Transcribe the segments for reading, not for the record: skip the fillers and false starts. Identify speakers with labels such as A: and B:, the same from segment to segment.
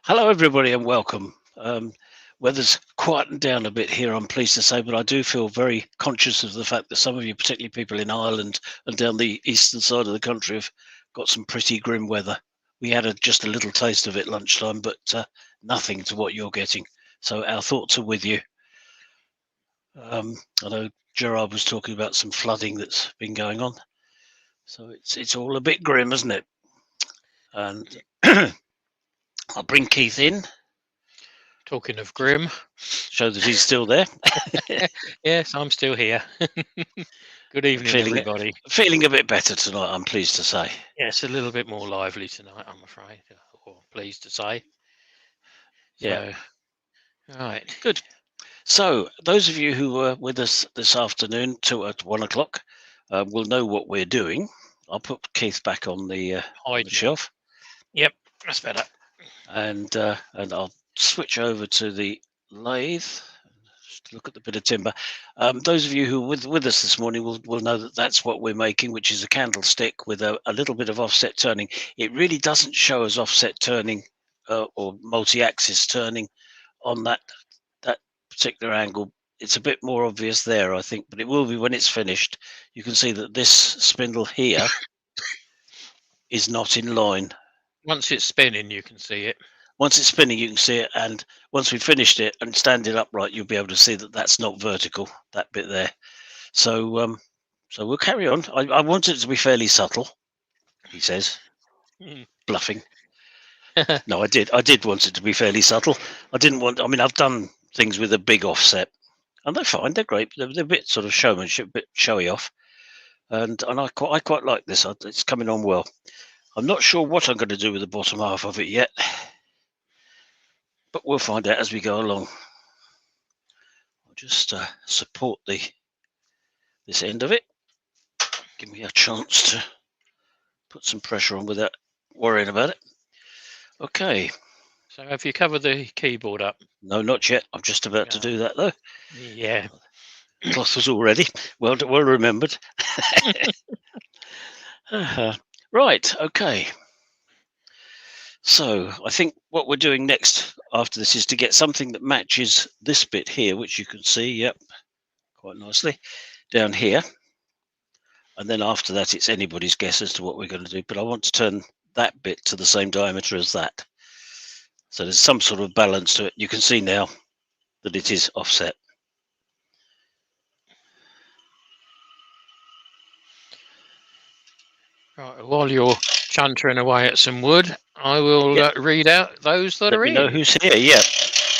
A: Hello, everybody, and welcome. Weather's quietened down a bit here, I'm pleased to say, but I do feel very conscious of the fact that some of you, particularly people in Ireland and down the eastern side of the country, have got some pretty grim weather. We had just a little taste of it lunchtime, but nothing to what you're getting. So our thoughts are with you. I know Gerard was talking about some flooding that's been going on, so it's all a bit grim, isn't it? And I'll bring Keith in,
B: Talking of grim,
A: show that he's still there.
B: yes, I'm still here. Good evening,
A: Feeling
B: everybody.
A: feeling a bit better tonight, I'm pleased to say.
B: Yes, a little bit more lively tonight, I'm afraid, or pleased to say.
A: Yeah.
B: So, right.
A: Good. So, those of you who were with us this afternoon at 1 o'clock will know what we're doing. I'll put Keith back on the shelf.
B: Yep, that's better.
A: And I'll switch over to the lathe. Just to look at the bit of timber. Those of you who were with us this morning will know that that's what we're making, which is a candlestick with a little bit of offset turning. It really doesn't show as offset turning or multi-axis turning on that particular angle. It's a bit more obvious there, I think, but it will be when it's finished. You can see that this spindle here is not in line.
B: Once it's spinning, you can see it.
A: Once it's spinning, you can see it, and once we've finished it and stand it upright, you'll be able to see that that's not vertical, that bit there. So we'll carry on. I want it to be fairly subtle, he says, bluffing. No, I did want it to be fairly subtle. I didn't want. I mean, I've done things with a big offset, and they're fine. They're great. They're a bit sort of showmanship, a bit showy off, and I quite like this. It's coming on well. I'm not sure what I'm going to do with the bottom half of it yet, but we'll find out as we go along. I'll just support this end of it. Give me a chance to put some pressure on without worrying about it. Okay.
B: So have you covered the keyboard up?
A: No, not yet. I'm just about to do that though.
B: Yeah.
A: Cloth was all ready. Well remembered. Right. Okay. So I think what we're doing next after this is to get something that matches this bit here, which you can see, yep, quite nicely, down here. And then after that, it's anybody's guess as to what we're going to do. But I want to turn that bit to the same diameter as that. So there's some sort of balance to it. You can see now that it is offset.
B: Right, while you're chuntering away at some wood, I will read out those that are in.
A: Let me know who's here, yeah.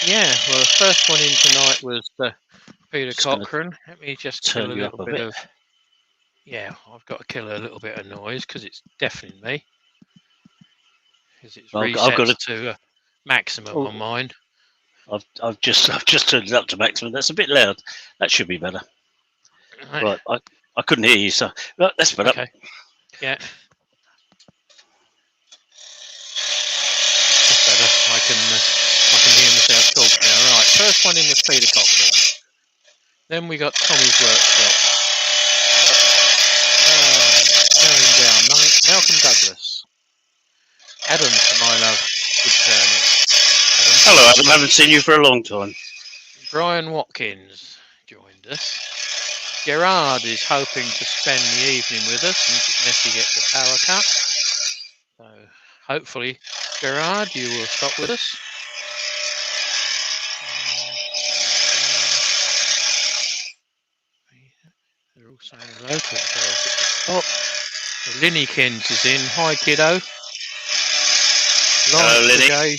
B: Yeah, well, the first one in tonight was Peter Cochrane. Let me just kill a little bit of... Yeah, I've got to kill a little bit of noise because it's deafening me. Because it's reset to maximum on mine.
A: I've just turned it up to maximum. That's a bit loud. That should be better. Right, I couldn't hear you, so that's better.
B: Okay. Yeah. That's better. I can hear myself talk now. Right, first one in was Peter Cochrane. Then we got Tommy's Workshop. Going down, Malcolm Douglas. Adam, for my love, good turning.
A: Hello, Adam. Haven't seen you for a long time.
B: Brian Watkins joined us. Gerard is hoping to spend the evening with us unless he gets a power cut. So hopefully, Gerard, you will stop with us. They're all saying hello to themselves at the top. Linnykins is in. Hi, kiddo.
A: Hello, Linny.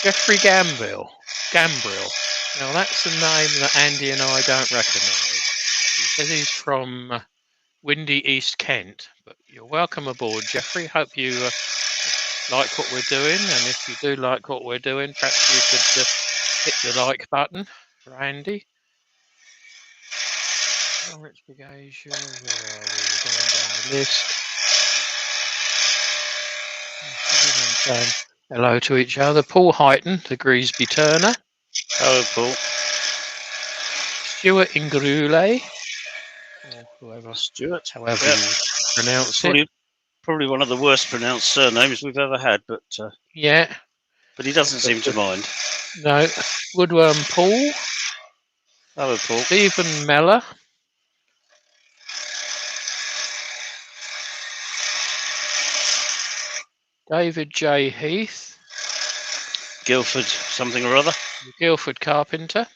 B: Jeffrey Gambrill. Now that's a name that Andy and I don't recognise. He says he's from windy East Kent, but you're welcome aboard, Jeffrey. Hope you like what we're doing, and if you do like what we're doing, perhaps you could hit the like button for Andy. Rich Bagasia, where are we? We're going down the list. Hello to each other. Paul Heighton, the Greasby Turner.
A: Hello, Paul.
B: Stuart Ingrule, or whoever,
A: Stuart,
B: however you pronounce it.
A: Probably one of the worst pronounced surnames we've ever had, but
B: Yeah.
A: he doesn't seem to mind.
B: No. Woodworm Paul.
A: Hello, Paul.
B: Stephen Meller. David J. Heath.
A: Guildford something or other.
B: Guildford Carpenter.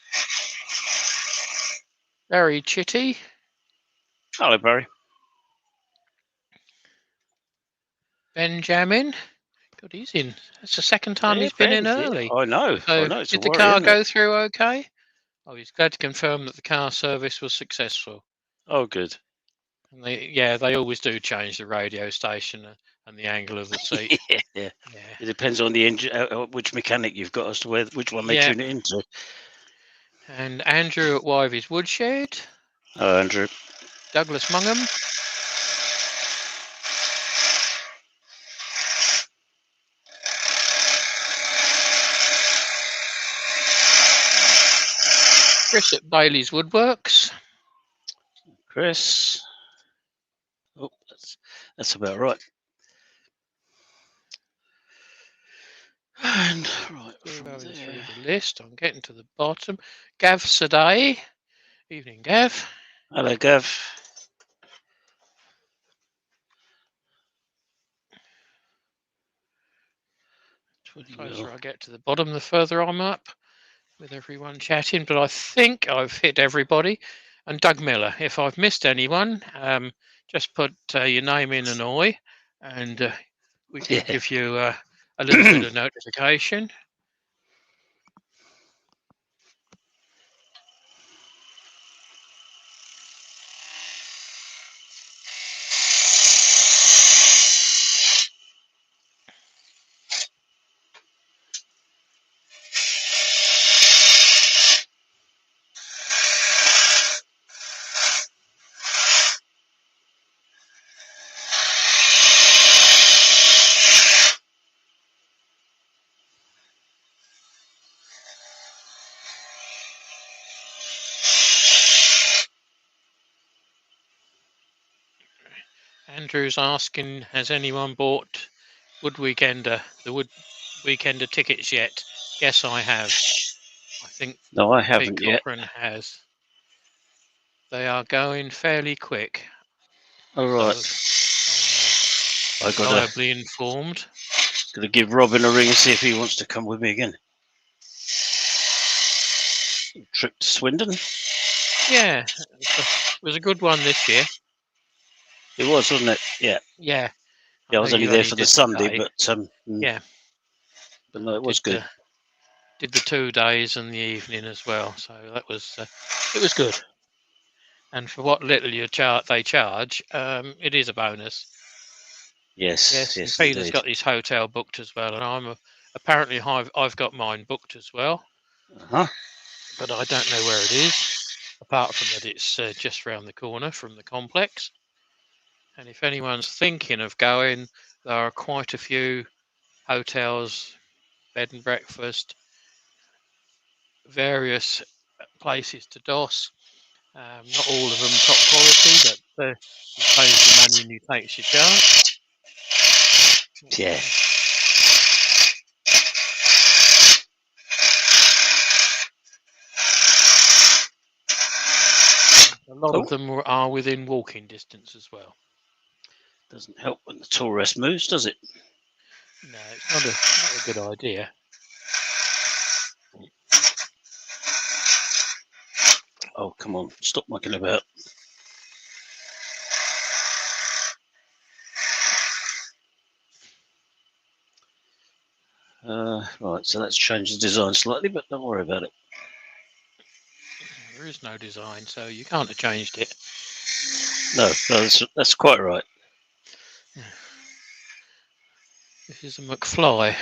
B: Barry Chitty.
A: Hello, Barry.
B: Benjamin. God, he's in. That's the second time
A: Yeah,
B: he's been in
A: Ben's here.
B: early.
A: I know.
B: So
A: I know. It's a
B: did the
A: worry,
B: car
A: isn't
B: go
A: it?
B: through okay? Oh, he's glad to confirm that the car service was successful.
A: Oh, good.
B: And they always do change the radio station and the angle of the seat.
A: Yeah.
B: Yeah.
A: It depends on the engine, which mechanic you've got as to which one they
B: Yeah.
A: tune it into.
B: And Andrew at Wivey's Woodshed.
A: Oh, Andrew.
B: Douglas Mungham. Chris at Bailey's Woodworks.
A: Chris. Oh, that's about right. And right from
B: Going
A: there.
B: through the list. I'm getting to the bottom. Gav Sadai. Evening, Gav.
A: Hello, Gav.
B: The closer I get to the bottom, the further I'm up with everyone chatting. But I think I've hit everybody. And Doug Miller, if I've missed anyone, just put your name in an oi, and we can give you a little bit of notification. Andrew's asking, has anyone bought the Wood Weekender tickets yet? Yes, I have. I think
A: No, I
B: Pete
A: haven't yet.
B: Cochran has. They are going fairly quick.
A: All right.
B: So,
A: I got
B: reliably informed.
A: to give Robin a ring and see if he wants to come with me again. Trip to Swindon.
B: Yeah, it was a good one this year.
A: It was, wasn't it? Yeah.
B: Yeah.
A: Yeah, I was only there for the Sunday,
B: day.
A: but
B: yeah.
A: But no, it was good.
B: Did the 2 days and the evening as well, so that was it was good. And for what little they charge, it is a bonus.
A: Yes.
B: And Peter's got his hotel booked as well, and apparently I've got mine booked as well. But I don't know where it is, apart from that it's just round the corner from the complex. And if anyone's thinking of going, there are quite a few hotels, bed and breakfast, various places to doss. Not all of them top quality, but you pays the money and you takes your chance.
A: Yeah.
B: A lot of them are within walking distance as well.
A: Doesn't help when the tour rest moves, does it?
B: No, it's not a good idea.
A: Oh, come on. Stop mucking about. Right, so that's changed the design slightly, but don't worry about it.
B: There is no design, so you can't have changed it.
A: No, that's quite right.
B: This is a McFly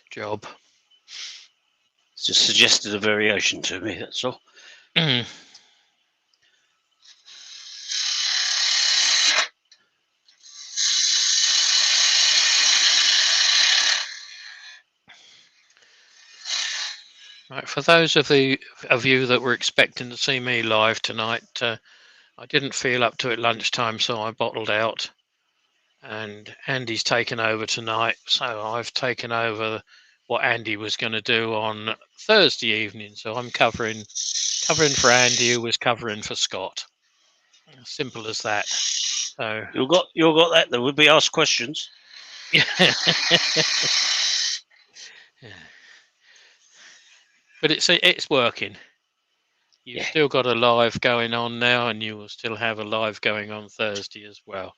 B: job.
A: It's just suggested a variation to me, that's all.
B: Right, for those of you that were expecting to see me live tonight, I didn't feel up to it lunchtime, so I bottled out. and Andy's taken over tonight. So I've taken over what Andy was going to do on Thursday evening. So I'm covering for Andy, who was covering for Scott. Simple as that. So
A: You got that. There would be asked questions.
B: yeah. But it's working. You've still got a live going on now, and you will still have a live going on Thursday as well.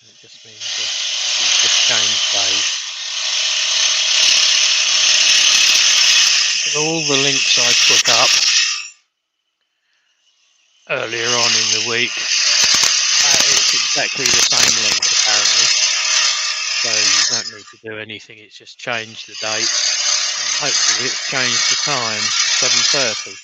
B: It just means we've just changed days. But all the links I put up earlier on in the week, it's exactly the same link apparently. So you don't need to do anything. It's just changed the date, and hopefully it's changed the time, 7:30.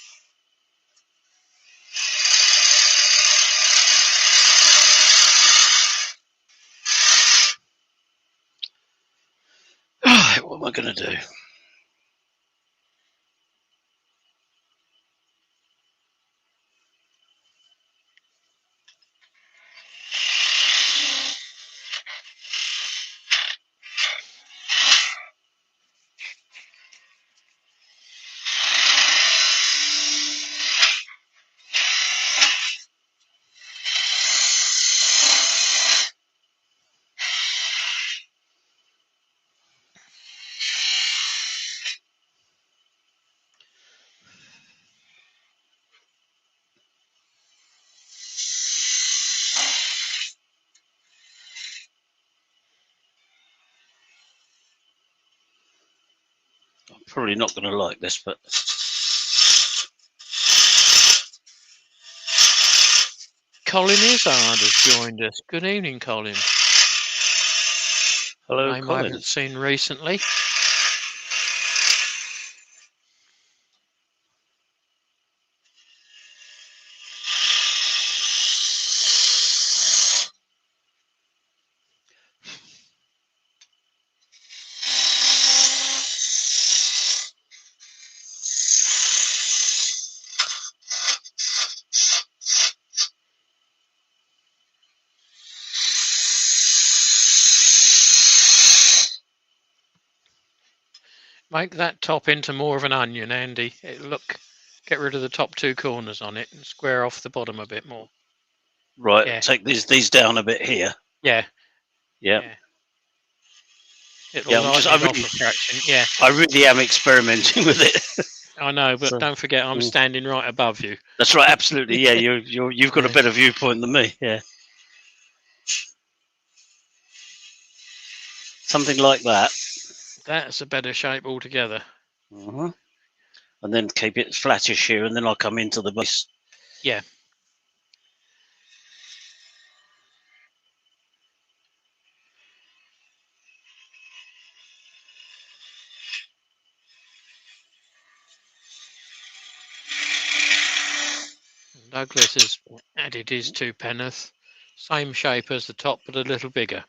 A: What am I going to do? I'm probably not going to like this, but
B: Colin Izzard has joined us. Good evening, Colin.
A: hello,
B: Name I
A: Colin.
B: haven't seen recently. Make that top into more of an onion, Andy. Get rid of the top two corners on it and square off the bottom a bit more.
A: Right,
B: Yeah.
A: take these down a bit here.
B: Yeah.
A: Yeah.
B: It'll
A: Yeah,
B: lighten it off a fraction. Yeah.
A: I really am experimenting with it.
B: I know, but
A: So-
B: don't forget I'm standing right above you.
A: That's right, absolutely. Yeah, you've got a better viewpoint than me. Yeah. Something like that.
B: That's a better shape altogether.
A: And then keep it flattish here, and then I'll come into the base.
B: Yeah. Douglas has added his 2 penneth. Same shape as the top, but a little bigger.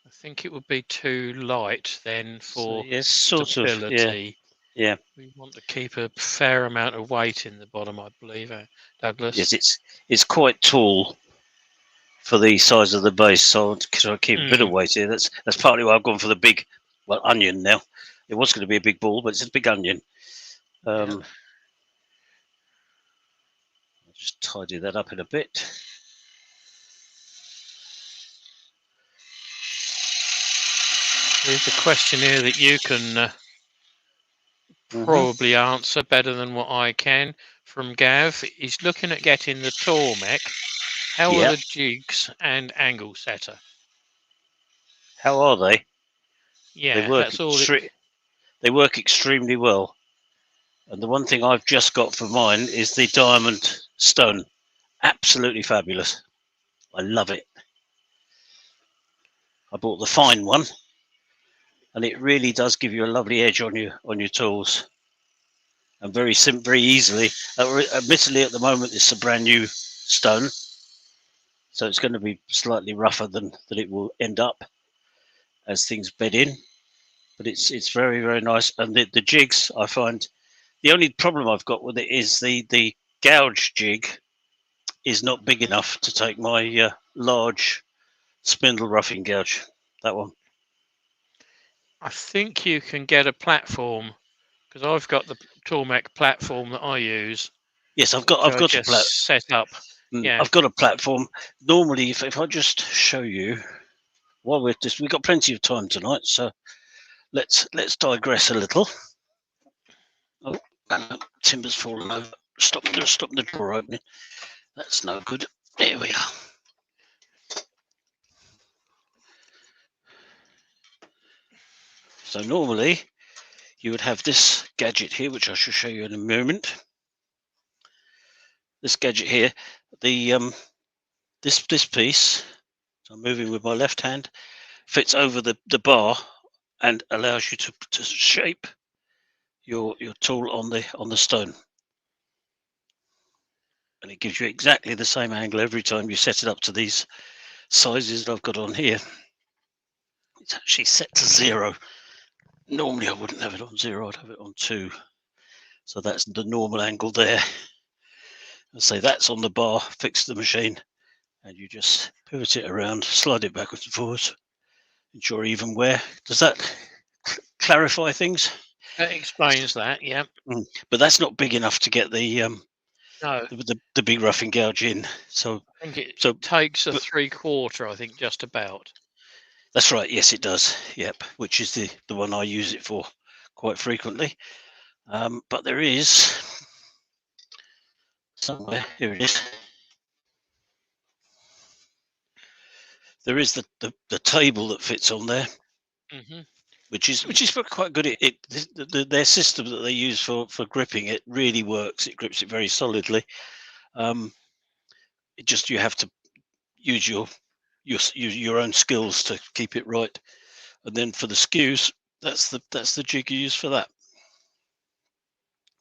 B: I think it would be too light then for
A: yes, sort
B: stability.
A: of. Yeah.
B: We want to keep a fair amount of weight in the bottom, I believe, Douglas.
A: Yes, it's quite tall for the size of the base, so I keep a bit of weight here. That's partly why I've gone for the big, onion now. It was going to be a big ball, but it's a big onion. I'll just tidy that up in a bit.
B: There's a question here that you can probably answer better than what I can from Gav. He's looking at getting the Tormek. How are the jigs and angle setter?
A: How are they?
B: Yeah,
A: they work
B: that's all.
A: They work extremely well. And the one thing I've just got for mine is the diamond stone. Absolutely fabulous. I love it. I bought the fine one, and it really does give you a lovely edge on your tools, and very easily. Admittedly, at the moment it's a brand new stone, so it's going to be slightly rougher than it will end up as things bed in. But it's very, very nice, and the jigs, I find the only problem I've got with it is the gouge jig is not big enough to take my large spindle roughing gouge. That one.
B: I think you can get a platform, because I've got the Tormek platform that I use.
A: Yes, I've
B: which I
A: got a
B: just set up. Yeah.
A: I've got a platform. Normally, if I just show you, while we've got plenty of time tonight, so let's digress a little. Oh, timber's fallen over. Stop the door opening. That's no good. There we are. So normally you would have this gadget here, which I shall show you in a moment. This gadget here, the this piece, so I'm moving with my left hand, fits over the bar and allows you to shape your tool on the stone. And it gives you exactly the same angle every time you set it up to these sizes that I've got on here. It's actually set to 0. Normally I wouldn't have it on 0, I'd have it on 2. So that's the normal angle there. I say that's on the bar, fix the machine, and you just pivot it around, slide it backwards and forwards, ensure even wear. Does that clarify things?
B: That explains that, yeah.
A: But that's not big enough to get the
B: No,
A: the big roughing gouge in. So
B: I think it takes a 3/4, I think, just about.
A: That's right. Yes, it does. Yep, which is the one I use it for quite frequently. But there is somewhere, here it is. There is the table that fits on there, which is quite good. Their system that they use for gripping it really works. It grips it very solidly. It just, you have to use your own skills to keep it right. And then for the skews, that's the jig you use for that,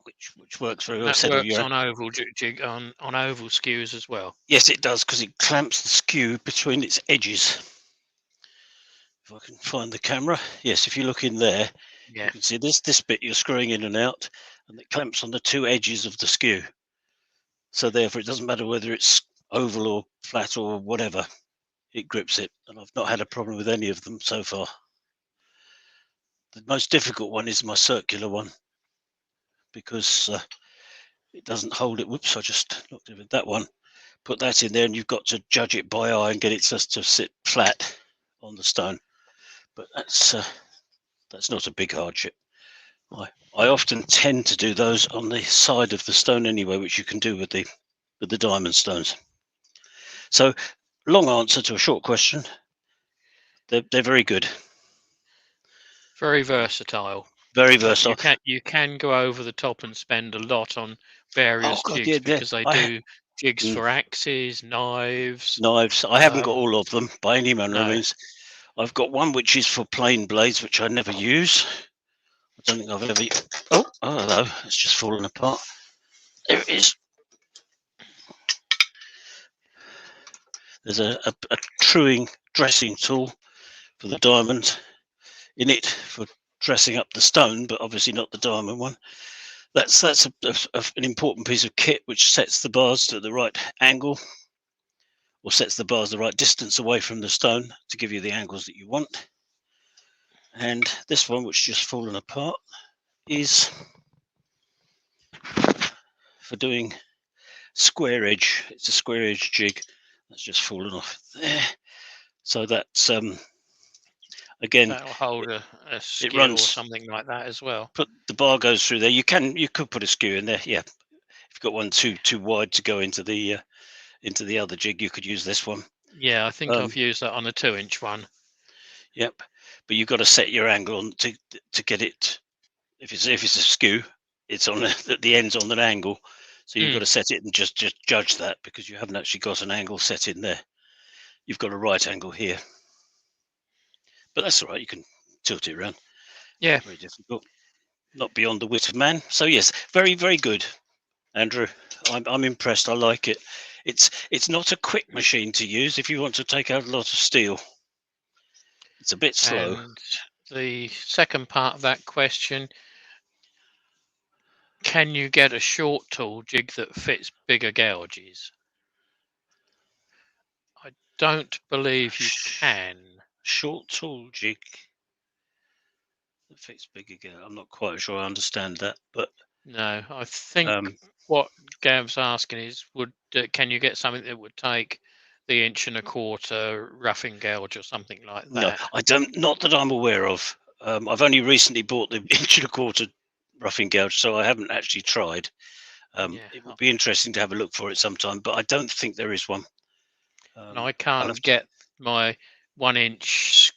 A: which works very well.
B: That works on oval jig on oval skews as well.
A: Yes, it does, because it clamps the skew between its edges. If I can find the camera, yes. If you look in there,
B: yeah,
A: you can see this bit you're screwing in and out, and it clamps on the 2 edges of the skew. So therefore, it doesn't matter whether it's oval or flat or whatever, it grips it. And I've not had a problem with any of them so far. The most difficult one is my circular one, because it doesn't hold it. Whoops, I just looked at that one. Put that in there, and you've got to judge it by eye and get it just to sit flat on the stone. But that's not a big hardship. I often tend to do those on the side of the stone anyway, which you can do with the diamond stones. So, long answer to a short question. They're very good.
B: Very versatile.
A: Very versatile.
B: You can go over the top and spend a lot on various jigs, because they do jigs for axes, knives.
A: I haven't got all of them by any manner of means. I've got one which is for plain blades, which I never use. I don't think I've ever. Oh, hello! It's just fallen apart. There it is. There's a truing dressing tool for the diamond in it for dressing up the stone, but obviously not the diamond one. That's an important piece of kit which sets the bars to the right angle, or sets the bars the right distance away from the stone to give you the angles that you want. And this one, which just fallen apart, is for doing square edge. It's a square edge jig. That's just fallen off there. So that's again,
B: that'll hold a skew or something like that as well.
A: Put the bar goes through there. You could put a skew in there. Yeah, if you've got one too wide to go into the other jig, you could use this one.
B: Yeah, I think I've used that on a 2-inch one.
A: Yep, but you've got to set your angle on to get it. If it's a skew, it's on the end's on an angle, so you've got to set it and just judge that, because you haven't actually got an angle set in there. You've got a right angle here, but that's all right. You can tilt it around.
B: Yeah,
A: very difficult. Not beyond the wit of man. So yes, very, very good, Andrew. I'm impressed. I like it. It's not a quick machine to use if you want to take out a lot of steel. It's a bit slow.
B: And the second part of that question: can you get a short tool jig that fits bigger gouges? don't believe you can.
A: Short tool jig. That fits big again. I'm not quite sure I understand that, but
B: No, I think
A: um,
B: what Gav's asking is, can you get something that would take the 1.25 roughing gouge or something like
A: no,
B: that?
A: I don't. Not that I'm aware of. I've only recently bought the 1.25 roughing gouge, so I haven't actually tried.
B: Yeah,
A: It would be interesting to have a look for it sometime, but I don't think there is one.
B: and I
A: I'll have
B: can't
A: to.
B: get my 1-inch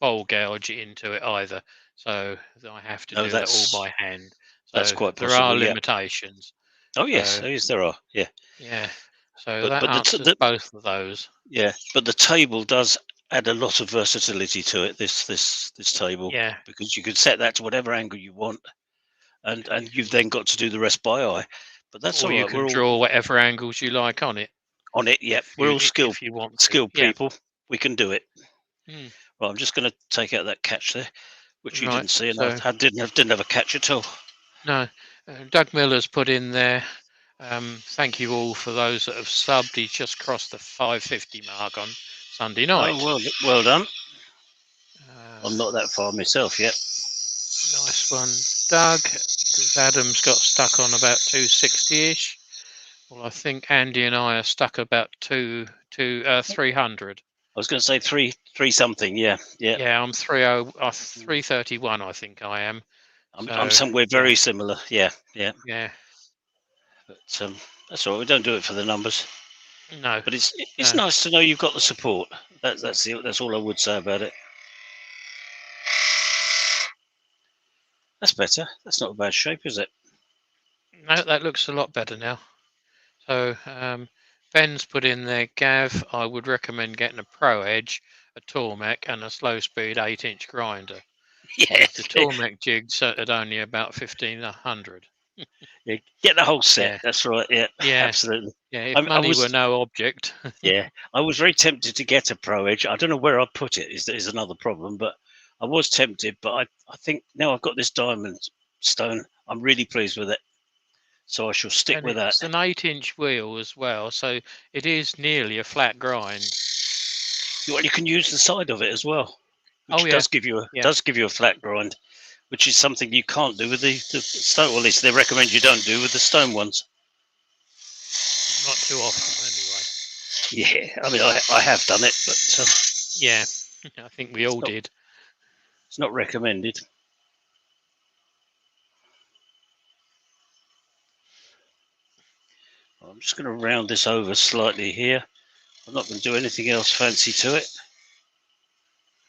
B: bowl gouge into it either, so I have to
A: No,
B: do that all by hand.
A: that's
B: So
A: quite
B: there are
A: possible. Yeah.
B: limitations.
A: Oh yes,
B: So
A: yes, there are. Yeah,
B: yeah, so
A: but
B: that answers
A: the
B: both of those.
A: yeah, but the table does add a lot of versatility to it. This table,
B: Yeah,
A: because you can set that to whatever angle you want,
B: and you
A: and you've
B: can,
A: then got to do the rest by eye. But that's
B: or
A: all
B: you
A: right.
B: can
A: We're all
B: draw whatever angles you like on it
A: on it. Yep,
B: if
A: we're all
B: you want to.
A: skilled
B: Yeah.
A: people. We can do it.
B: Mm,
A: Right, I'm just going to take out that catch there, which you
B: right.
A: didn't see, and
B: So
A: didn't have a catch at all.
B: no, Doug Miller's put in there. Thank you all for those that have subbed. He's just crossed the 550 mark on Sunday
A: Oh
B: night.
A: well done.
B: Uh,
A: I'm not that far myself yet.
B: nice one, Doug. Because Adam's got stuck on about 260-ish. Well, I think Andy and I are stuck about 300.
A: I was going to say three something. Yeah, yeah.
B: Yeah, I'm 331. I think I am.
A: I'm
B: So
A: somewhere
B: yeah,
A: very similar. Yeah, yeah.
B: yeah.
A: But that's all right. We don't do it for the numbers,
B: No,
A: but it's
B: no.
A: nice to know you've got the support. That's all I would say about it. That's better. That's not a bad shape, is it?
B: No, that looks a lot better now. So Ben's put in there, Gav, I would recommend getting a Pro Edge, a Tormek, and a slow speed 8-inch grinder,
A: Yeah,
B: because the Tormek jigs are at only about 1,500.
A: yeah. Get the whole set.
B: Yeah,
A: That's right. Yeah,
B: yeah,
A: absolutely.
B: yeah. If
A: I
B: money were
A: was
B: no object,
A: yeah, I was very tempted to get a Pro Edge. I don't know where I put it. Is another problem, but I was tempted. But I think now I've got this diamond stone. I'm really pleased with it, so I shall stick
B: and
A: with that.
B: it's an 8-inch wheel as well, so it is nearly a flat grind.
A: Well, you can use the side of it as well,
B: Oh
A: which
B: yeah, yeah.
A: does give you a flat grind, which is something you can't do with the stone. Well, at least they recommend you don't do with the stone ones.
B: Not too often anyway.
A: Yeah, I mean, I have done it, but
B: Yeah, I think we all did.
A: it's not recommended. I'm just going to round this over slightly here. I'm not going to do anything else fancy to it.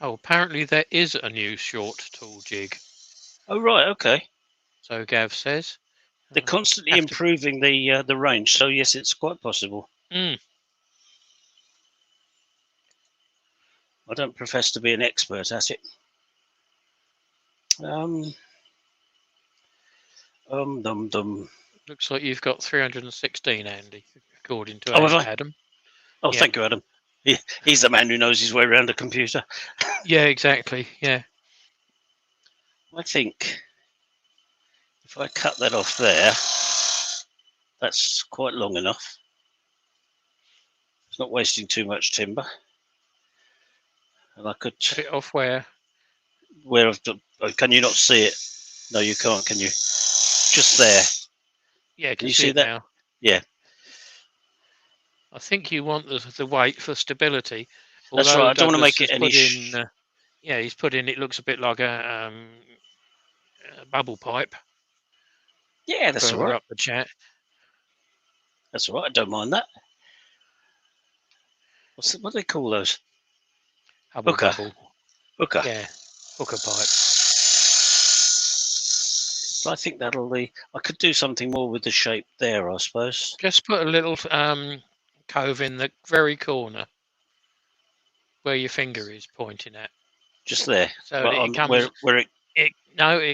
B: Oh, apparently there is a new short tool jig.
A: Oh right, okay.
B: So Gav says.
A: They're constantly
B: Have to.
A: improving the range, so yes, it's quite possible.
B: Mm,
A: I don't profess to be an expert at it. Dum.
B: looks like you've got 316, Andy, according to
A: Oh, have I?
B: Adam.
A: Oh,
B: Yeah.
A: thank you, Adam. He's the man who knows his way around a computer.
B: Yeah, exactly. Yeah.
A: I think if I cut that off there, that's quite long enough. It's not wasting too much timber. And I could,
B: Cut it off where?
A: where I've done, oh, can you not see it? No, you can't, can you? Just there.
B: Yeah, I
A: Can
B: can
A: you
B: see
A: see
B: it
A: that?
B: now.
A: Yeah,
B: I think you want the weight for stability.
A: that's right.
B: Although
A: I don't want to
B: Douglas
A: make it
B: has
A: any.
B: put in, yeah, he's put in. It looks a bit like a bubble pipe
A: Yeah, that's all
B: further
A: right.
B: up the chat.
A: That's all right. I don't mind that. What do they call those?
B: Hubble
A: Hooker.
B: bubble.
A: Hooker.
B: Yeah, hooker pipe.
A: But I think that'll be. I could do something more with the shape there, I suppose.
B: Just put a little cove in the very corner where your finger is pointing at.
A: Just there.
B: So
A: But
B: it
A: on
B: comes.
A: where it.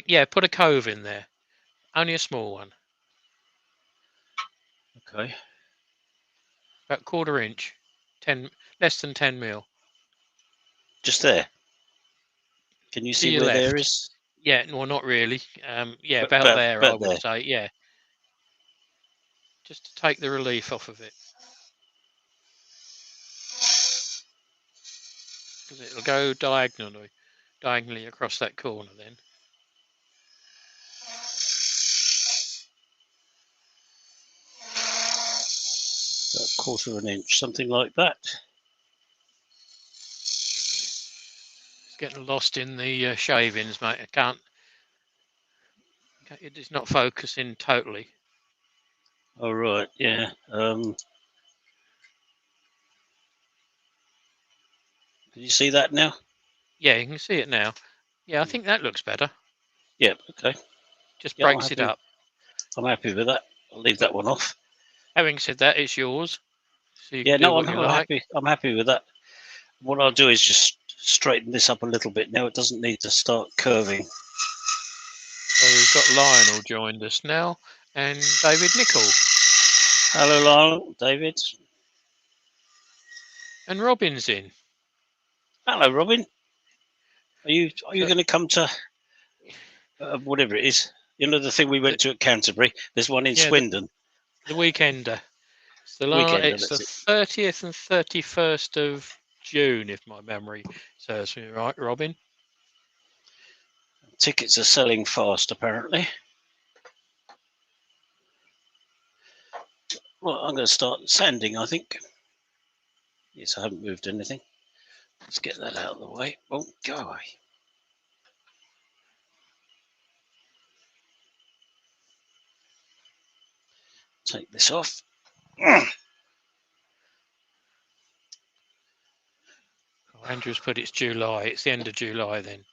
B: Yeah, put a cove in there. Only a small one,
A: Okay.
B: about 1/4 inch, less than 10 mil.
A: Just there. Can you
B: To
A: see
B: your
A: where there
B: left.
A: is?
B: Yeah, well, not really. Yeah, about there, I
A: About
B: would
A: there.
B: say. Yeah, just to take the relief off of it. because it'll go diagonally across that corner then.
A: About a quarter of an inch, something like that.
B: It's getting lost in the shavings, mate. I can't. It is not focusing totally.
A: All right, yeah. Can you see that now?
B: Yeah, you can see it now. Yeah, I think that looks better.
A: Yeah, okay.
B: Just
A: Yeah,
B: breaks it up.
A: I'm happy with that. I'll leave that one off.
B: Having said that, it's yours. So you
A: Yeah,
B: can do
A: no,
B: what
A: I'm
B: you like.
A: happy. I'm happy with that. What I'll do is just straighten this up a little bit now. It doesn't need to start curving.
B: So we've got Lionel joined us now, and David Nicol.
A: Hello, Lionel, David.
B: And Robin's in.
A: Hello, Robin. Are you
B: So-
A: going to come to whatever it is? You know the thing we went to at Canterbury. There's one in
B: Yeah,
A: Swindon.
B: The Weekender. It's the
A: Weekender,
B: it's the
A: that's it.
B: 30th and 31st of June, if my memory serves me right, Robin.
A: Tickets are selling fast, apparently. Well, I'm going to start sanding, I think. Yes, I haven't moved anything. Let's get that out of the way. Oh, go away. Take this off.
B: Oh, Andrew's put it's July. It's the end of July then.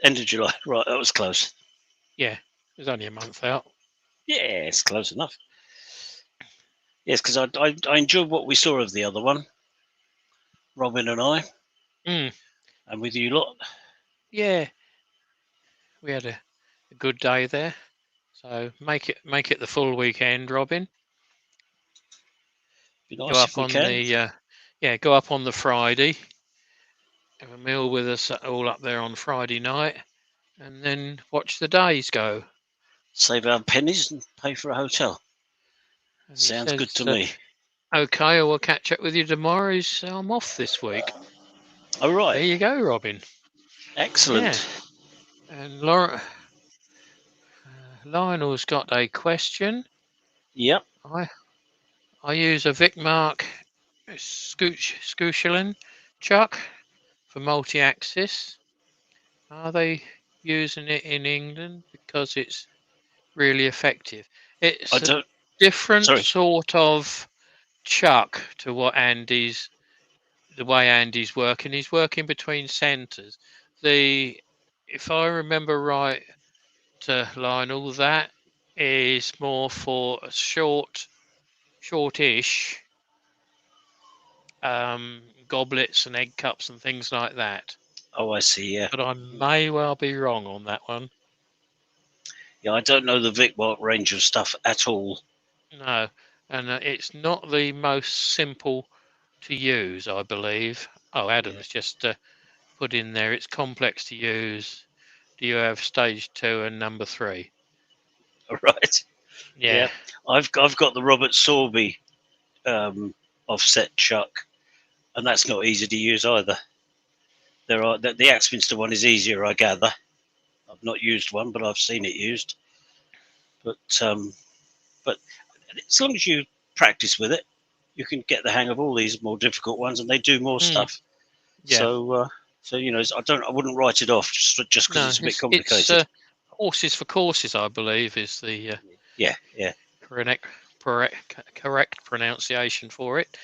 A: End of July. Right, that was close.
B: Yeah, it was only a month out.
A: Yeah, it's close enough. Yes, because I enjoyed what we saw of the other one, Robin and I,
B: Mm,
A: and with you lot.
B: yeah, we had a good day there. So make it the full weekend, Robin.
A: Be
B: Go
A: nice
B: up
A: if we
B: on
A: can.
B: the go up on the Friday. Have a meal with us all up there on Friday night, and then watch the days go.
A: Save our pennies and pay for a hotel.
B: And he
A: Sounds good
B: says,
A: to me.
B: "Okay, I will catch up with you tomorrow. I'm off this week."
A: All right.
B: There you go, Robin.
A: Excellent.
B: Yeah. And Lionel's got a question.
A: Yep.
B: I use a Vicmark Scucciolin chuck for multi-axis. Are they using it in England because it's really effective?
A: I
B: It's a
A: don't.
B: different
A: Sorry.
B: sort of chuck to what the way Andy's working. He's working between centres. If I remember right, Lionel, that is more for a shortish goblets and egg cups and things like that.
A: Oh, I see. Yeah.
B: But I may well be wrong on that one.
A: Yeah, I don't know the Vicmark range of stuff at all.
B: No, and it's not the most simple to use, I believe. Oh, Adam's just put in there. It's complex to use. Do you have stage 2 and number 3?
A: All right.
B: Yeah.
A: I've got the Robert Sorby offset chuck, and that's not easy to use either. The Axminster one is easier, I gather. I've not used one, but I've seen it used. But as long as you practice with it, you can get the hang of all these more difficult ones, and they do more stuff.
B: Yeah.
A: So I wouldn't write it off just because it's a bit complicated.
B: It's horses for courses, I believe, is the
A: yeah.
B: correct pronunciation for it.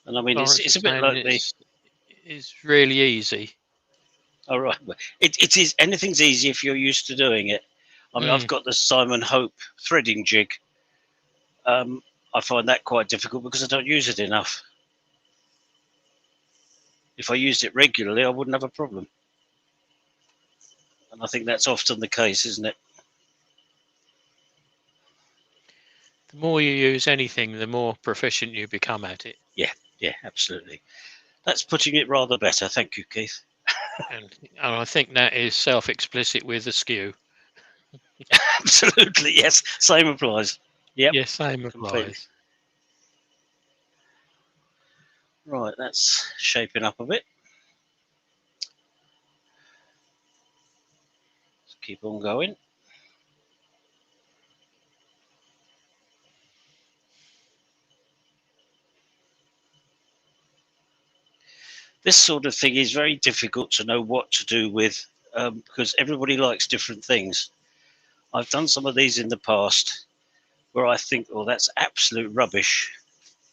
A: And I mean, it's a bit like
B: it's really easy.
A: All right, it is. Anything's easy if you're used to doing it. I mean, I've got the Simon Hope threading jig. I find that quite difficult because I don't use it enough. If I used it regularly, I wouldn't have a problem. And I think that's often the case, isn't it?
B: The more you use anything, the more proficient you become at it.
A: Yeah, absolutely. That's putting it rather better. Thank you, Keith.
B: And I think that is self-explicit with the skew.
A: Absolutely, yes. Same applies. Yep.
B: Yes, same
A: Completely.
B: applies.
A: Right, that's shaping up a bit. Let's keep on going. This sort of thing is very difficult to know what to do with because everybody likes different things. I've done some of these in the past where I think, oh, that's absolute rubbish.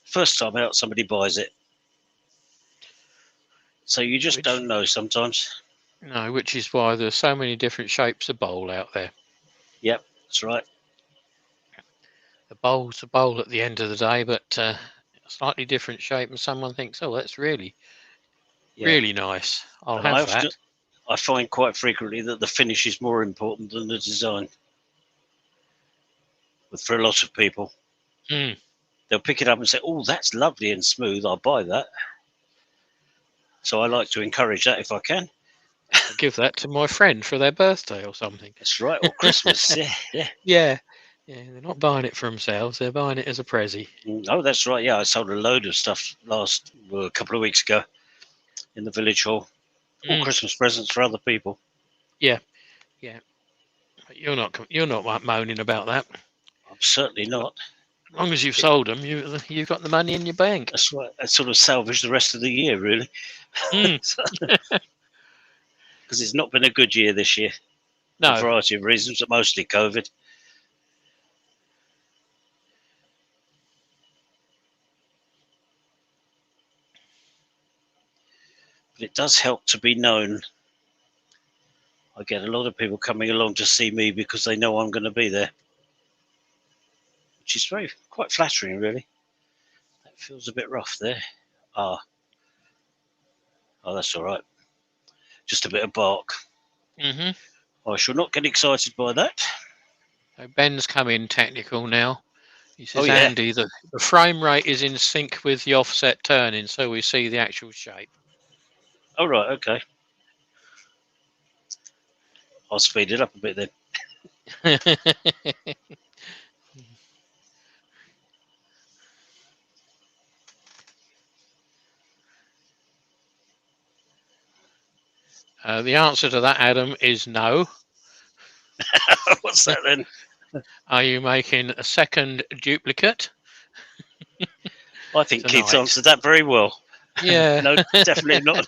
A: First time out, somebody buys it. So you just don't know sometimes.
B: No, which is why there's so many different shapes of bowl out there.
A: Yep, that's right.
B: A bowl's a bowl at the end of the day, but a slightly different shape, and someone thinks, oh, that's really nice. I'll
A: And I
B: have that.
A: find quite frequently that the finish is more important than the design. But for a lot of people, they'll pick it up and say, oh, that's lovely and smooth. I'll buy that. So I like to encourage that if I can.
B: I'll give that to my friend for their birthday or something.
A: That's right, or Christmas.
B: Yeah. They're not buying it for themselves; they're buying it as a prezi.
A: Oh, that's right. Yeah, I sold a load of stuff a couple of weeks ago in the village hall. All Christmas presents for other people.
B: Yeah. But you're not moaning about that.
A: I'm certainly not.
B: As long as you've sold them, you've got the money in your bank.
A: That's right. I sort of salvaged the rest of the year, really. Because it's not been a good year this year.
B: No.
A: For a variety of reasons, but mostly COVID. But it does help to be known. I get a lot of people coming along to see me because they know I'm going to be there, which is quite flattering, really. That feels a bit rough there. Oh, that's all right. Just a bit of bark. I shall not get excited by that.
B: So Ben's come in technical now. He says, Andy, the frame rate is in sync with the offset turning, so we see the actual shape.
A: Oh, right, okay. I'll speed it up a bit then.
B: The answer to that, Adam, is no.
A: What's that then?
B: Are you making a second duplicate?
A: I think Keith's answered that very well.
B: Yeah.
A: No, definitely not.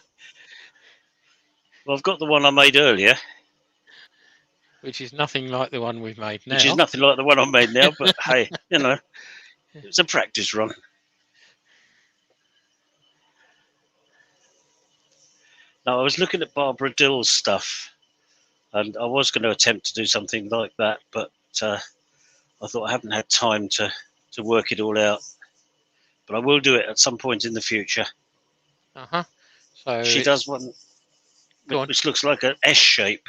A: Well, I've got the one I made earlier.
B: Which is nothing like the one we've made now.
A: Which is nothing like the one I made now, but hey, it was a practice run. Now, I was looking at Barbara Dill's stuff, and I was going to attempt to do something like that, but I thought I haven't had time to work it all out. But I will do it at some point in the future.
B: So
A: she does one which looks like an S shape.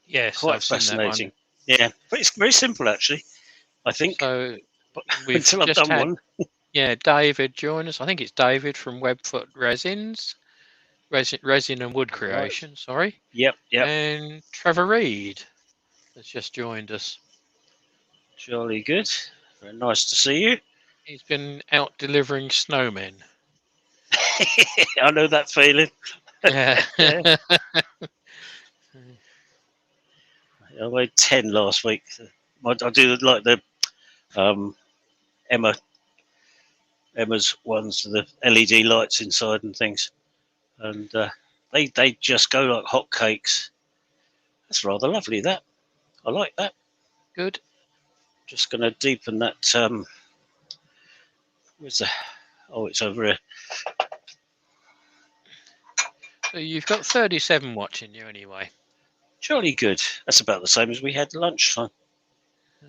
B: Yes,
A: quite fascinating. Yeah, but it's very simple actually, I think.
B: So
A: until I've done one.
B: Yeah, David joined us. I think it's David from Webfoot Resins. Resin and Wood Creation, sorry.
A: Yep.
B: And Trevor Reed has just joined us.
A: Jolly good. Very nice to see you.
B: He's been out delivering snowmen.
A: I know that feeling.
B: Yeah.
A: I weighed 10 last week. I do like the Emma's ones, the LED lights inside and things, and they just go like hot cakes. That's rather lovely. That I like that.
B: Good.
A: Just going to deepen that. Where's the? Oh, it's over here.
B: So you've got 37 watching you anyway.
A: Jolly good. That's about the same as we had lunchtime.
B: I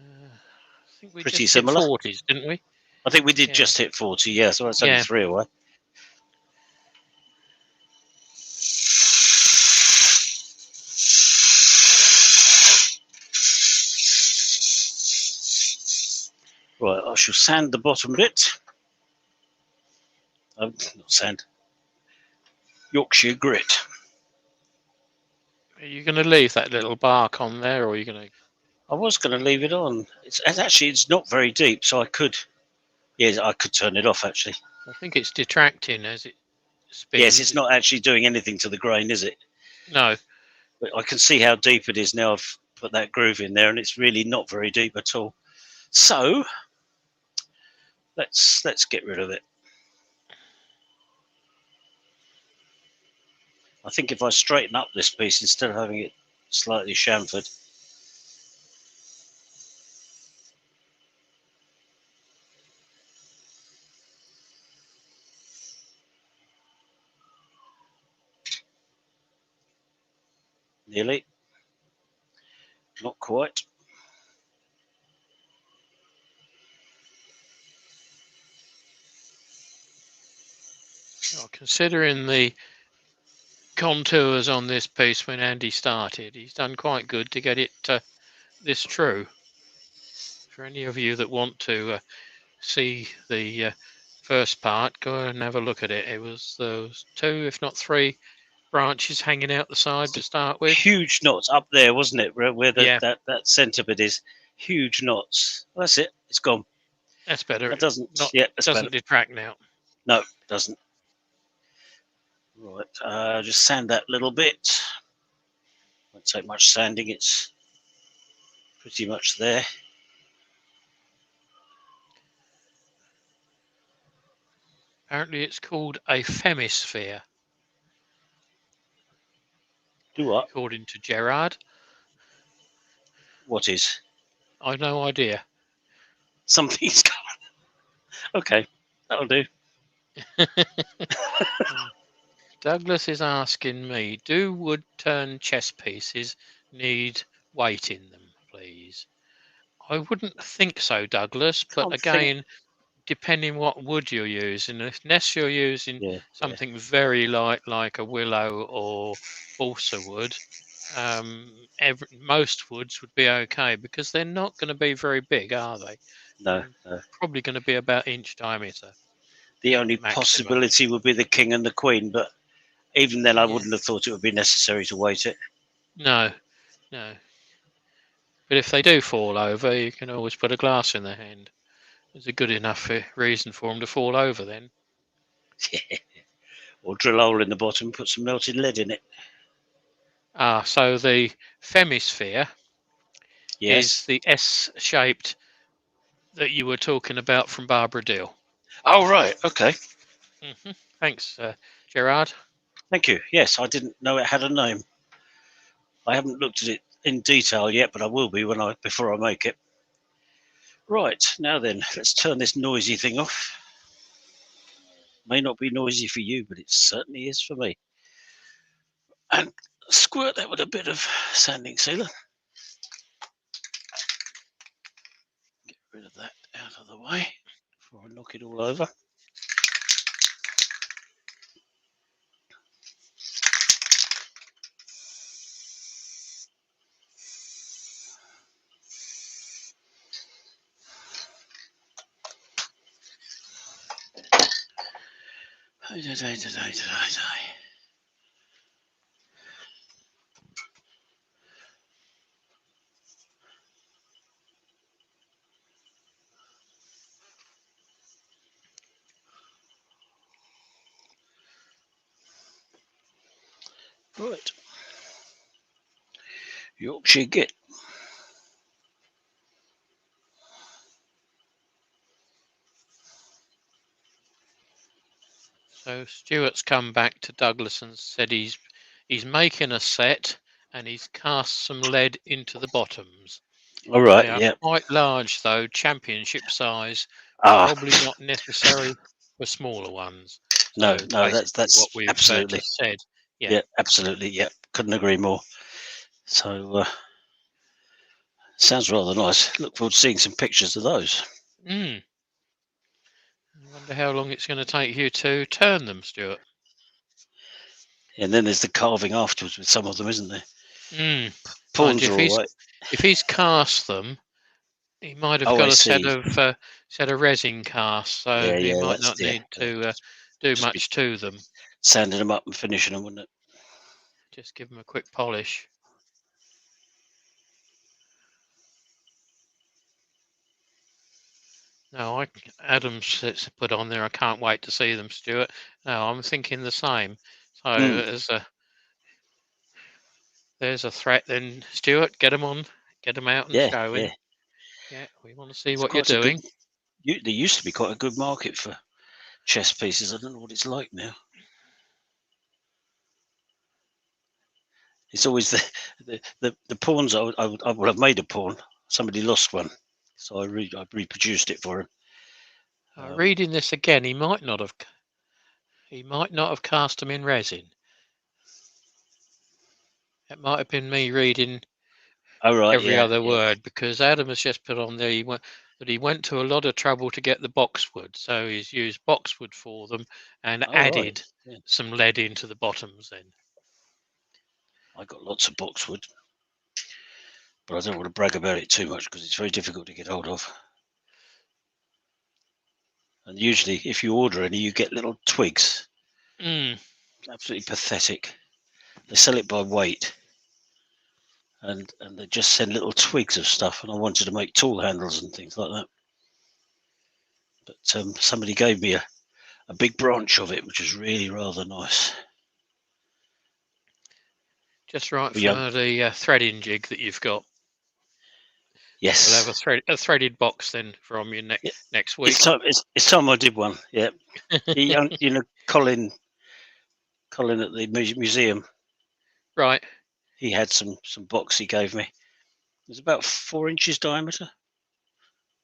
B: think we
A: pretty
B: just
A: similar.
B: Hit 40s, didn't we?
A: I think we did just hit 40. Yeah, so that's only 3 away. Right, I shall sand the bottom bit. Not sand. Yorkshire grit.
B: Are you going to leave that little bark on there, or are you going to?
A: I was going to leave it on. It's not very deep, so I could. Yeah, I could turn it off actually.
B: I think it's detracting as it spins.
A: Yes, it's not actually doing anything to the grain, is it?
B: No.
A: But I can see how deep it is now. I've put that groove in there, and it's really not very deep at all. So let's get rid of it. I think if I straighten up this piece instead of having it slightly chamfered. Nearly. Not quite.
B: Well, considering the contours on this piece when Andy started, he's done quite good to get it this true. For any of you that want to see the first part, go and have a look at it. It was those 2, if not 3, branches hanging out the side to start with.
A: Huge knots up there, wasn't it? Where
B: Yeah.
A: that centre bit is. Huge knots. Well, that's it. It's gone.
B: That's better.
A: That doesn't.
B: Not
A: Yeah, that's
B: doesn't
A: better.
B: detract now.
A: No, it doesn't. Right. Just sand that little bit. Won't take much sanding. It's pretty much there.
B: Apparently, it's called a femisphere,
A: Do what?
B: according to Gerard.
A: What is?
B: I've no idea.
A: Something's gone. Okay, that'll do.
B: Douglas is asking me, do wood turn chess pieces need weight in them, please? I wouldn't think so, Douglas, but
A: Can't
B: again, depending what wood you're using, unless you're using
A: Yeah.
B: something very light like a willow or balsa wood, most woods would be okay because they're not going to be very big, are they?
A: No.
B: Probably going to be about inch diameter.
A: The only
B: maximum.
A: possibility would be the king and the queen, but even then, I
B: Yeah.
A: wouldn't have thought it would be necessary to weight it.
B: No. But if they do fall over, you can always put a glass in their hand. There's a good enough reason for them to fall over then.
A: Or drill a hole in the bottom, put some melted lead in it.
B: So the femisphere
A: Yes.
B: is the S-shaped that you were talking about from Barbara Dill.
A: Oh, right. Okay.
B: Thanks, Gerard.
A: Thank you. Yes, I didn't know it had a name. I haven't looked at it in detail yet, but I will be before I make it. Right, now then, let's turn this noisy thing off. May not be noisy for you, but it certainly is for me. And squirt that with a bit of sanding sealer. Get rid of that out of the way before I knock it all over. Right. Yorkshire Git.
B: So Stuart's come back to Douglas and said he's making a set and he's cast some lead into the bottoms.
A: All right.
B: They are
A: Yeah.
B: quite large though, championship size. Probably not necessary for smaller ones.
A: No,
B: So
A: no, that's
B: what we've
A: absolutely
B: just said.
A: Yeah, absolutely. Yeah, couldn't agree more. So sounds rather nice. Look forward to seeing some pictures of those.
B: I wonder how long it's going to take you to turn them, Stuart.
A: And then there's the carving afterwards with some of them, isn't there?
B: Pawns
A: are all right.
B: If he's cast them, he might have got a set of resin casts, so he might not need to do much to them.
A: Sanding them up and finishing them, wouldn't it?
B: Just give them a quick polish. No, Adam's put on there. I can't wait to see them, Stuart. No, I'm thinking the same. So there's a threat then, Stuart. Get them on, get them out and
A: Yeah,
B: showing.
A: yeah.
B: Yeah, we want to see
A: It's
B: what you're
A: quite a good.
B: doing.
A: There used to be quite a good market for chess pieces. I don't know what it's like now. It's always the pawns. I would have made a pawn. Somebody lost one, so I reproduced it for him.
B: Reading this again, he might not have cast them in resin. It might have been me reading
A: Oh right,
B: every
A: yeah,
B: other
A: yeah.
B: word, because Adam has just put on there he went to a lot of trouble to get the boxwood, so he's used boxwood for them and
A: Oh right,
B: added
A: yeah.
B: some lead into the bottoms. Then
A: I got lots of boxwood, but I don't want to brag about it too much because it's very difficult to get hold of. And usually, if you order any, you get little twigs. Absolutely pathetic. They sell it by weight, and they just send little twigs of stuff. And I wanted to make tool handles and things like that, but somebody gave me a big branch of it, which was really rather nice.
B: just right
A: Yeah.
B: for the threading jig that you've got.
A: Yes.
B: We'll have a threaded box then from you next week.
A: It's time I did one. Yeah. Colin at the museum.
B: Right.
A: He had some box he gave me. It was about 4 inches diameter,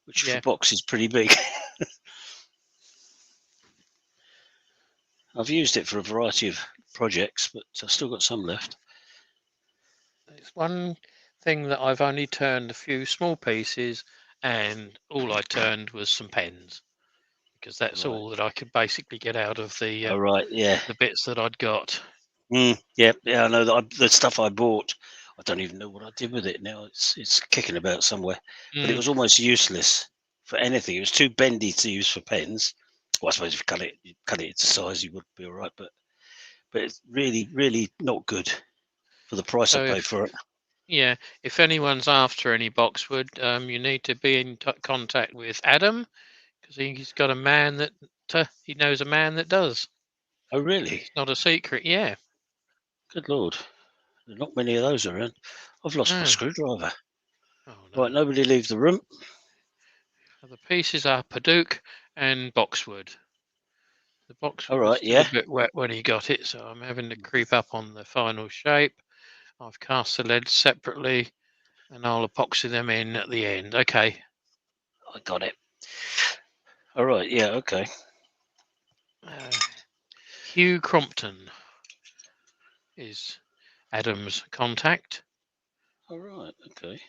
A: which for box is pretty big. I've used it for a variety of projects, but I've still got some left.
B: It's one thing that I've only turned a few small pieces, and all I turned was some pens, because that's
A: Right.
B: all that I could basically get out of the
A: the
B: bits that I'd got.
A: Yeah, I know that the stuff I bought. I don't even know what I did with it now. It's kicking about somewhere, but it was almost useless for anything. It was too bendy to use for pens. Well, I suppose if you cut it into size, you would be all right. But it's really, really not good for the price I paid for it.
B: Yeah, if anyone's after any boxwood, you need to be in contact with Adam, because he's got a man that he knows a man that does.
A: Oh, really?
B: It's not a secret. Yeah.
A: Good Lord, there are not many of those around. I've lost my screwdriver.
B: Oh, no.
A: Right, nobody leave the room.
B: The pieces are Padauk and boxwood. The boxwood
A: All
B: was
A: right,
B: still a bit wet when he got it, so I'm having to creep up on the final shape. I've cast the lead separately, and I'll epoxy them in at the end. Okay.
A: I got it. All right, yeah, okay.
B: Hugh Crompton is Adam's contact.
A: All right, okay.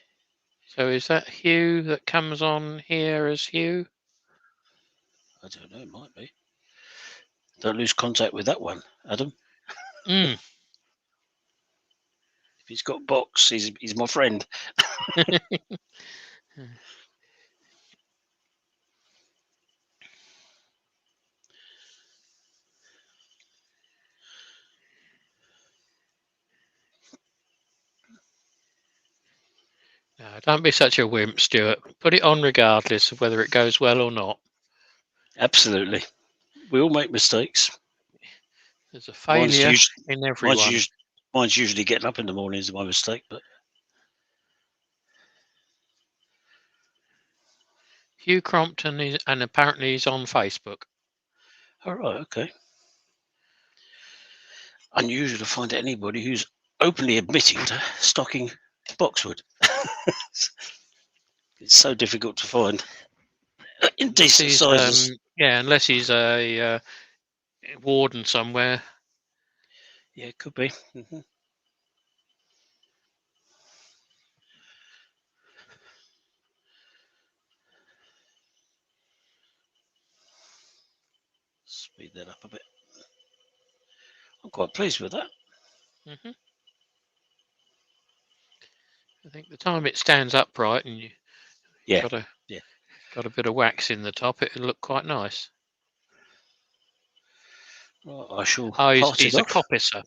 B: So is that Hugh that comes on here as Hugh?
A: I don't know, it might be. Don't lose contact with that one, Adam. If he's got box, he's my friend.
B: No, don't be such a wimp, Stuart. Put it on regardless of whether it goes well or not.
A: Absolutely. We all make mistakes.
B: There's a failure in everyone.
A: Mine's usually getting up in the morning is my mistake, but
B: Hugh Crompton is, and apparently he's on Facebook.
A: All right, okay. Unusual to find anybody who's openly admitting to stocking boxwood. It's so difficult to find in decent sizes.
B: Unless he's a warden somewhere.
A: Yeah, it could be. Speed that up a bit. I'm quite pleased with that.
B: I think the time it stands upright and you got a bit of wax in the top, it'll look quite nice.
A: Well, I shall.
B: He's a coppicer.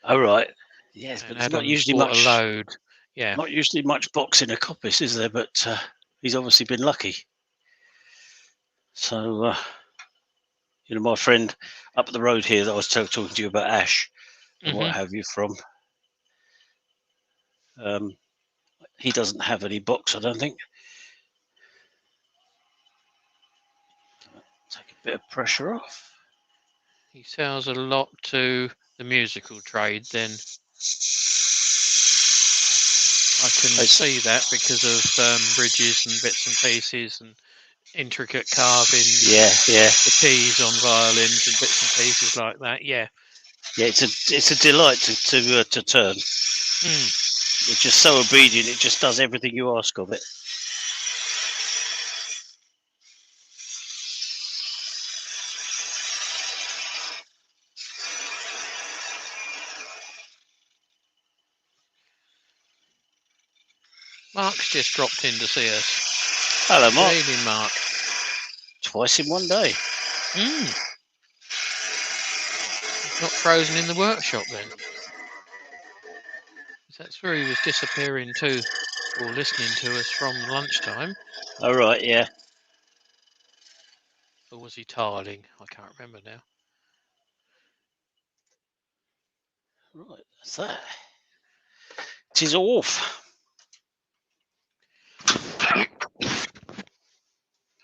A: Oh right. Yes, but there's not usually much
B: a load. Yeah.
A: Not usually much box in a coppice, is there? But he's obviously been lucky. So, my friend up the road here that I was talking to you about Ash and what have you from, he doesn't have any box, I don't think. Take a bit of pressure off.
B: He sells a lot to the musical trade then. I can see that because of bridges and bits and pieces and intricate carving.
A: Yeah.
B: The keys on violins and bits and pieces like that. Yeah.
A: Yeah, it's a delight to turn. It's just so obedient. It just does everything you ask of it.
B: Mark's just dropped in to see us.
A: Hello, Mark.
B: Good evening, Mark.
A: Twice in one day.
B: He's not frozen in the workshop then. That's where he was disappearing to, or listening to us from lunchtime.
A: Oh, right, yeah.
B: Or was he tiling? I can't remember now.
A: Right, that's that. It is off.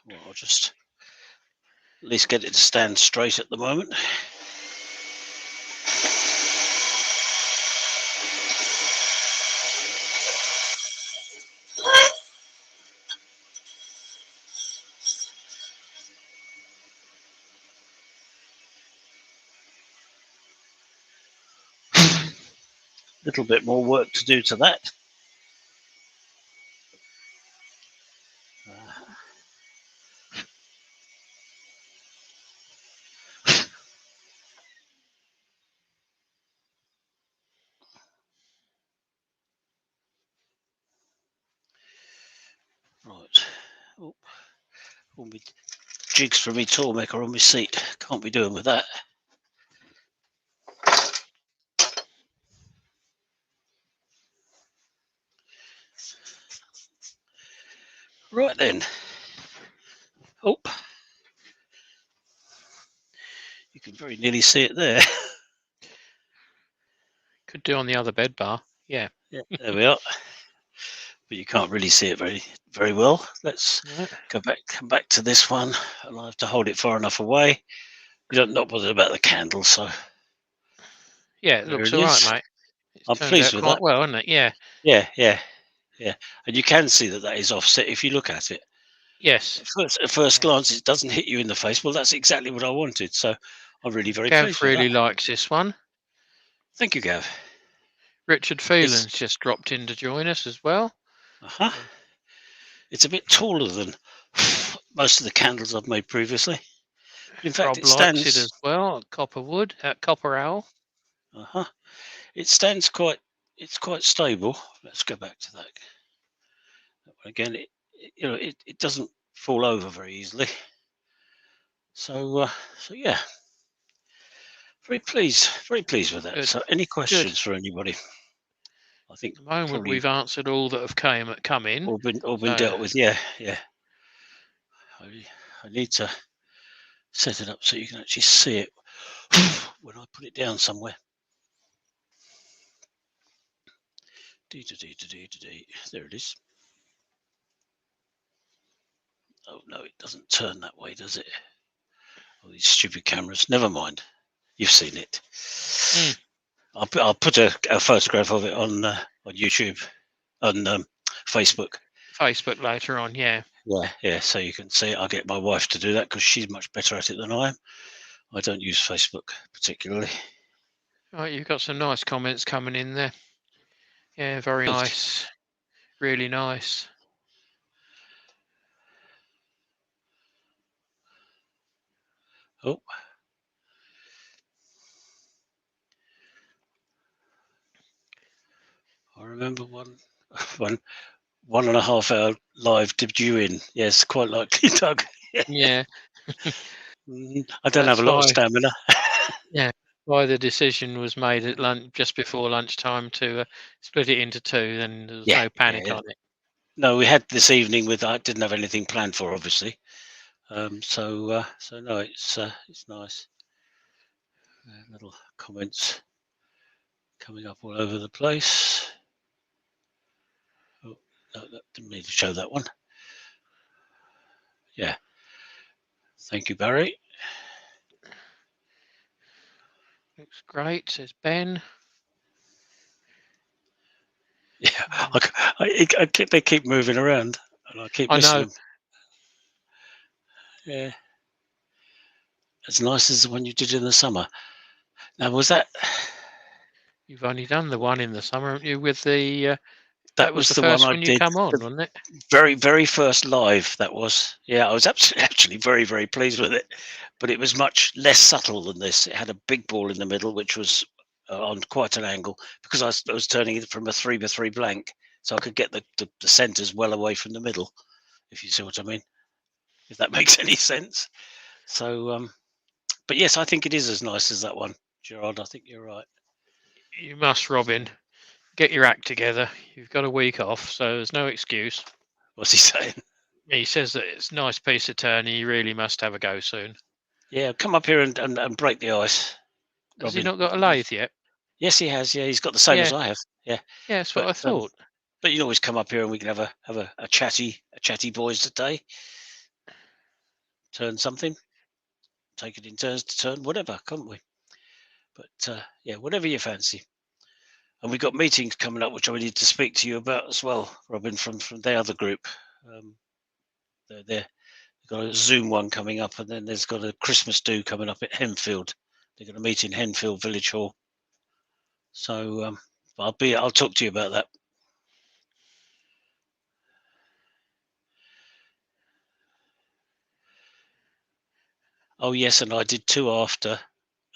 A: Well, I'll just at least get it to stand straight at the moment. Little bit more work to do to that. Right. Oh, all my jigs for me tool maker on my seat. Can't be doing with that. Right then. Oh, you can very nearly see it there.
B: Could do on the other bed bar. Yeah.
A: Yeah, there we are. But you can't really see it very well. Let's come back to this one. I'll have to hold it far enough away. You're not bothered about the candle, so
B: yeah, it looks all right, mate. It's
A: I'm
B: turned
A: pleased
B: out
A: with
B: quite
A: that.
B: well, isn't it? Yeah.
A: Yeah. And you can see that is offset if you look at it.
B: Yes.
A: At first glance, it doesn't hit you in the face. Well, that's exactly what I wanted. So I'm really very pleased with
B: really
A: that.
B: likes this one.
A: Thank you, Gav.
B: Richard Phelan's just dropped in to join us as well.
A: It's a bit taller than most of the candles I've made previously. In fact,
B: Rob
A: it stands
B: likes it as well. Copper Owl.
A: It stands quite. It's quite stable. Let's go back to that. Again, it doesn't fall over very easily. So yeah, very pleased with that.
B: Good.
A: So any questions for anybody? I think
B: at the moment we've answered all that have come in.
A: All been dealt with. Yeah. I need to set it up so you can actually see it when I put it down somewhere. There it is. Oh no, it doesn't turn that way, does it? Oh, these stupid cameras. Never mind. You've seen it. I'll put a photograph of it on YouTube, on Facebook.
B: Facebook later on, yeah.
A: Yeah. So you can see it. I'll get my wife to do that because she's much better at it than I am. I don't use Facebook particularly.
B: Right, you've got some nice comments coming in there. Yeah, very nice. Really nice.
A: Oh. I remember one 1.5 hour live debut in. Yes, quite likely, Doug.
B: Yeah.
A: I don't have a lot of stamina.
B: Yeah. Why the decision was made at lunch, just before lunchtime, to split it into two, then there was no panic on it.
A: No, we had this evening I didn't have anything planned for, obviously. So no, it's nice. Little comments coming up all over the place. Oh, no, that didn't mean to show that one. Yeah. Thank you, Barry.
B: Looks great, says Ben.
A: Yeah, they keep moving around, and I keep
B: I
A: missing
B: know.
A: them. Yeah, as nice as the one you did in the summer. Now, was that?
B: You've only done the one in the summer, haven't you? With the
A: That was
B: the
A: the one
B: first
A: I
B: one you
A: did.
B: come on,
A: The
B: wasn't it?
A: very first live. That was. Yeah, I was actually very pleased with it, but it was much less subtle than this. It had a big ball in the middle, which was on quite an angle because I was turning it from a 3x3 blank, so I could get the centres well away from the middle. If you see what I mean, if that makes any sense. So, but yes, I think it is as nice as that one, Gerard. I think you're right.
B: You must, Robin. Get your act together. You've got a week off, so there's no excuse.
A: What's he saying?
B: He says that it's a nice piece of turning. You really must have a go soon.
A: Yeah, come up here and break the ice.
B: Has he
A: Robin.
B: not got a lathe yet?
A: Yes, he has. Yeah, he's got the same as
B: Yeah,
A: I have. Yeah,
B: yeah, that's what
A: but
B: I thought.
A: but you can always come up here and we can have a chatty boys today. Turn something, take it in turns to turn, whatever, can't we? But yeah, whatever you fancy. And we've got meetings coming up, which I need to speak to you about as well, Robin, from the other group. They've got a Zoom one coming up, and then there's got a Christmas do coming up at Henfield. They're going to meet in Henfield Village Hall. So I'll talk to you about that. Oh yes, and I did two after,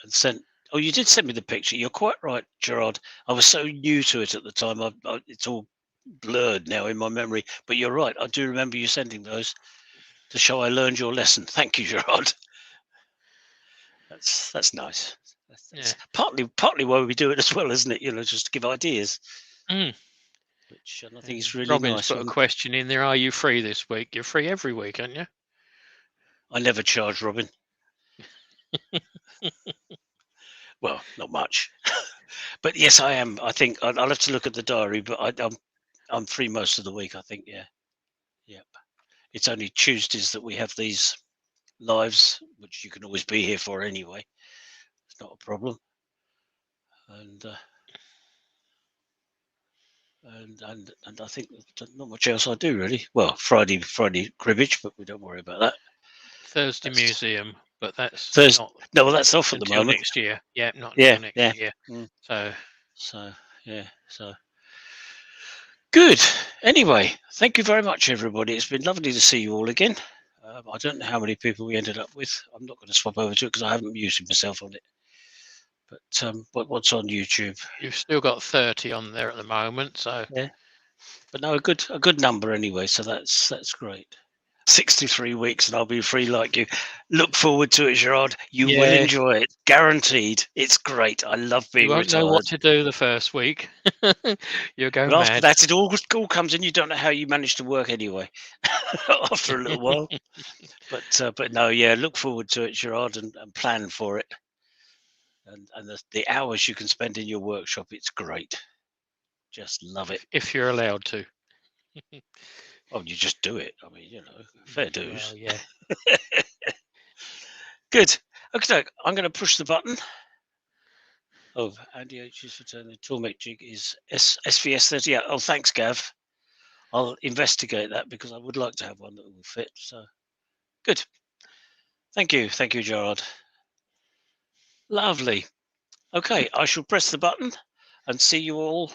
A: and sent. Oh, you did send me the picture. You're quite right, Gerard. I was so new to it at the time. It's all blurred now in my memory. But you're right. I do remember you sending those to show I learned your lesson. Thank you, Gerard. That's nice. That's partly why we do it as well, isn't it? Just to give ideas.
B: Mm.
A: Which I think is really
B: Robin's
A: nice.
B: put a question in there. Are you free this week? You're free every week, aren't you?
A: I never charge Robin. Well, not much, but yes, I am. I think I'll have to look at the diary, but I'm free most of the week. I think, yeah, yep. It's only Tuesdays that we have these lives, which you can always be here for anyway. It's not a problem, and I think there's not much else I do really. Well, Friday cribbage, but we don't worry about that.
B: Thursday museum, but that's
A: Thursday.
B: not
A: No, well, that's off at the
B: until
A: moment.
B: next year. Yeah, not
A: Yeah,
B: until next
A: yeah.
B: year.
A: So yeah, so good. Anyway, thank you very much, everybody. It's been lovely to see you all again. I don't know how many people we ended up with. I'm not going to swap over to it because I haven't muted myself on it. But what's on YouTube?
B: You've still got 30 on there at the moment, so
A: yeah. But no, a good number anyway. So that's great. 63 weeks and I'll be free like you. Look forward to it, Gerard. You will enjoy it, guaranteed. It's great. I love being
B: you won't
A: retired.
B: know what to do the first week. You'll go
A: but
B: mad.
A: After that, it all comes in. You don't know how you manage to work anyway. After a little while, but no, yeah. Look forward to it, Gerard, and plan for it. And the hours you can spend in your workshop, it's great. Just love it.
B: If you're allowed to.
A: Oh, you just do it. I mean, fair dues.
B: Well, yeah.
A: Good. Okay, I'm going to push the button. Oh, Andy H is returning. Toolmate jig is SVS 38. Oh, thanks, Gav. I'll investigate that because I would like to have one that will fit. So, good. Thank you, Gerard. Lovely. Okay, I shall press the button and see you all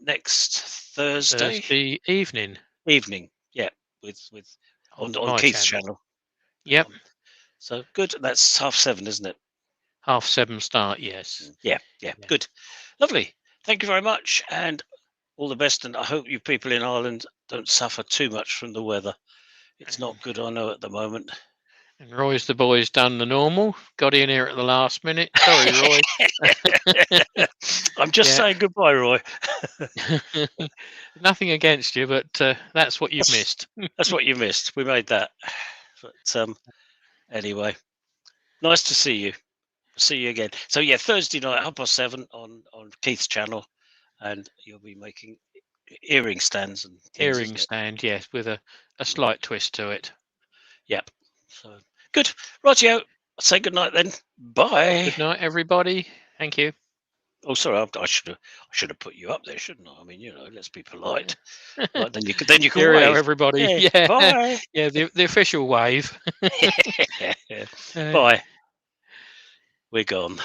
A: next Thursday
B: evening.
A: Yeah, with on Keith's channel.
B: Yep.
A: So good. That's 7:30, isn't it?
B: 7:30 start. Yes.
A: Yeah. Good. Lovely. Thank you very much, and all the best. And I hope you people in Ireland don't suffer too much from the weather. It's not good, I know, at the moment.
B: And Roy's the boys done the normal. Got in here at the last minute. Sorry, Roy.
A: I'm just saying goodbye, Roy.
B: Nothing against you, but that's what you've missed.
A: That's what you missed. We made that But anyway, nice to see you. See you again. So yeah, Thursday night, 7:30 on Keith's channel, and you'll be making earring stands and things.
B: Earring stand, yes, with a slight twist to it.
A: Yep. So good. Rightio. Say good night then. Bye.
B: Good night, everybody. Thank you.
A: Oh, sorry. I should have put you up there, shouldn't I? I mean, let's be polite. Right, then you can
B: Cheerio,
A: wave.
B: everybody.
A: Yeah. Bye.
B: Yeah, the official wave.
A: Bye. We're gone.